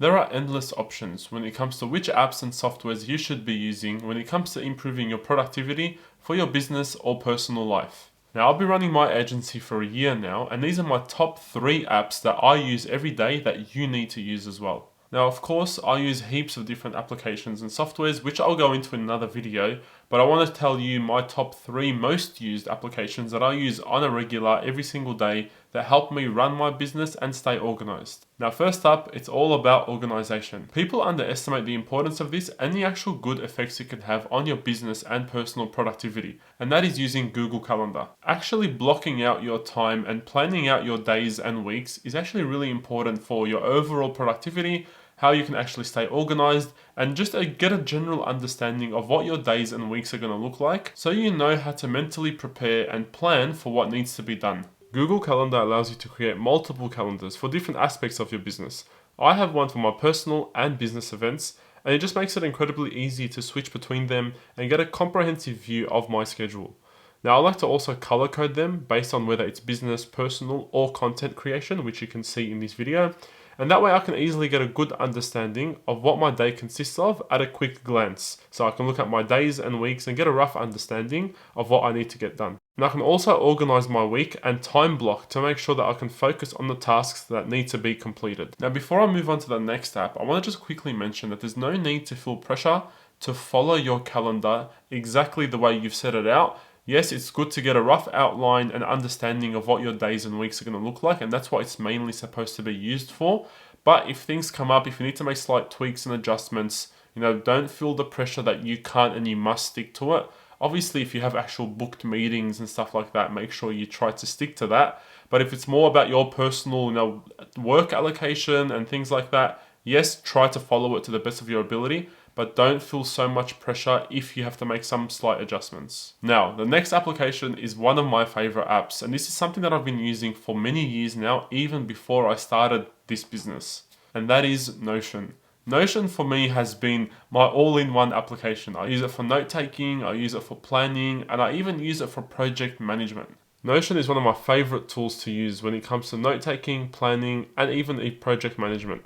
There are endless options when it comes to which apps and softwares you should be using when it comes to improving your productivity for your business or personal life. Now, I've been running my agency for a year now, and these are my top 3 apps that I use every day that you need to use as well. Now, of course, I use heaps of different applications and softwares, which I'll go into in another video, but I want to tell you my top 3 most used applications that I use on a regular every single day that help me run my business and stay organized. Now, first up, it's all about organization. People underestimate the importance of this and the actual good effects it can have on your business and personal productivity, and that is using Google Calendar. Actually blocking out your time and planning out your days and weeks is actually really important for your overall productivity, how you can actually stay organized, and just get a general understanding of what your days and weeks are going to look like so you know how to mentally prepare and plan for what needs to be done. Google Calendar allows you to create multiple calendars for different aspects of your business. I have one for my personal and business events, and it just makes it incredibly easy to switch between them and get a comprehensive view of my schedule. Now, I like to also color code them based on whether it's business, personal, or content creation, which you can see in this video. And that way I can easily get a good understanding of what my day consists of at a quick glance. So I can look at my days and weeks and get a rough understanding of what I need to get done. And I can also organize my week and time block to make sure that I can focus on the tasks that need to be completed. Now, before I move on to the next app, I want to just quickly mention that there's no need to feel pressure to follow your calendar exactly the way you've set it out. Yes, it's good to get a rough outline and understanding of what your days and weeks are going to look like, and that's what it's mainly supposed to be used for. But if things come up, if you need to make slight tweaks and adjustments, don't feel the pressure that you can't and you must stick to it. Obviously, if you have actual booked meetings and stuff like that, make sure you try to stick to that. But if it's more about your personal, work allocation and things like that, yes, try to follow it to the best of your ability, but don't feel so much pressure if you have to make some slight adjustments. Now, the next application is one of my favorite apps, and this is something that I've been using for many years now, even before I started this business, and that is Notion. Notion for me has been my all-in-one application. I use it for note-taking, I use it for planning, and I even use it for project management. Notion is one of my favorite tools to use when it comes to note-taking, planning, and even project management.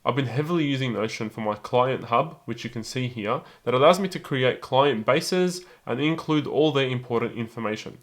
I've been heavily using Notion for my client hub, which you can see here, that allows me to create client bases and include all their important information.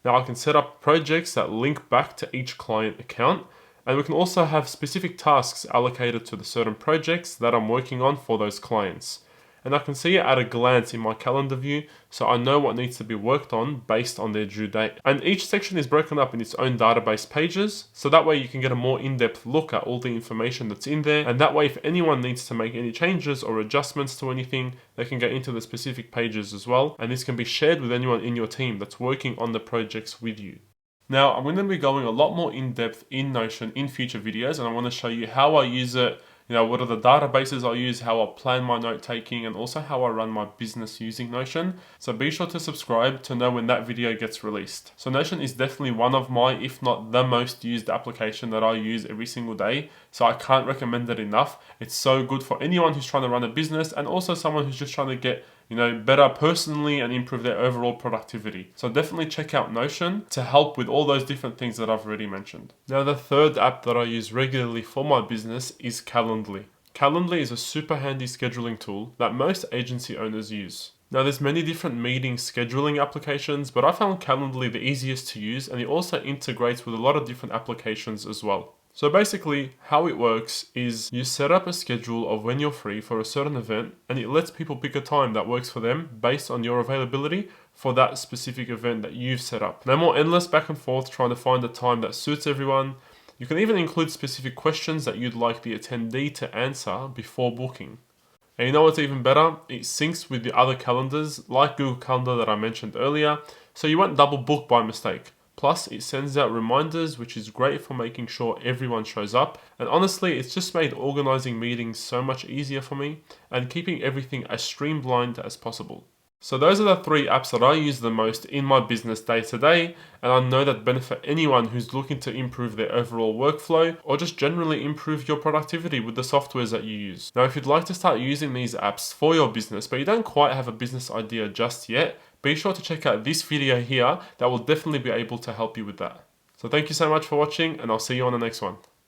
Now I can set up projects that link back to each client account, and we can also have specific tasks allocated to the certain projects that I'm working on for those clients. And I can see it at a glance in my calendar view, so I know what needs to be worked on based on their due date. And each section is broken up in its own database pages, so that way you can get a more in-depth look at all the information that's in there, and that way if anyone needs to make any changes or adjustments to anything, they can get into the specific pages as well, and this can be shared with anyone in your team that's working on the projects with you. Now, I'm going to be going a lot more in-depth in Notion in future videos, and I want to show you how I use it, what are the databases I use, how I plan my note-taking, and also how I run my business using Notion. So be sure to subscribe to know when that video gets released. So Notion is definitely one of my, if not the most used application that I use every single day. So I can't recommend it enough. It's so good for anyone who's trying to run a business and also someone who's just trying to get better personally and improve their overall productivity. So definitely check out Notion to help with all those different things that I've already mentioned. Now, the third app that I use regularly for my business is Calendly. Calendly is a super handy scheduling tool that most agency owners use. Now, there's many different meeting scheduling applications, but I found Calendly the easiest to use, and it also integrates with a lot of different applications as well. So basically, how it works is you set up a schedule of when you're free for a certain event, and it lets people pick a time that works for them based on your availability for that specific event that you've set up. No more endless back and forth trying to find a time that suits everyone. You can even include specific questions that you'd like the attendee to answer before booking. And you know what's even better? It syncs with the other calendars like Google Calendar that I mentioned earlier, so you won't double book by mistake. Plus, it sends out reminders, which is great for making sure everyone shows up. And honestly, it's just made organizing meetings so much easier for me and keeping everything as streamlined as possible. So those are the 3 apps that I use the most in my business day to day, and I know that benefit anyone who's looking to improve their overall workflow or just generally improve your productivity with the softwares that you use. Now, if you'd like to start using these apps for your business, but you don't quite have a business idea just yet, be sure to check out this video here that will definitely be able to help you with that. So thank you so much for watching, and I'll see you on the next one.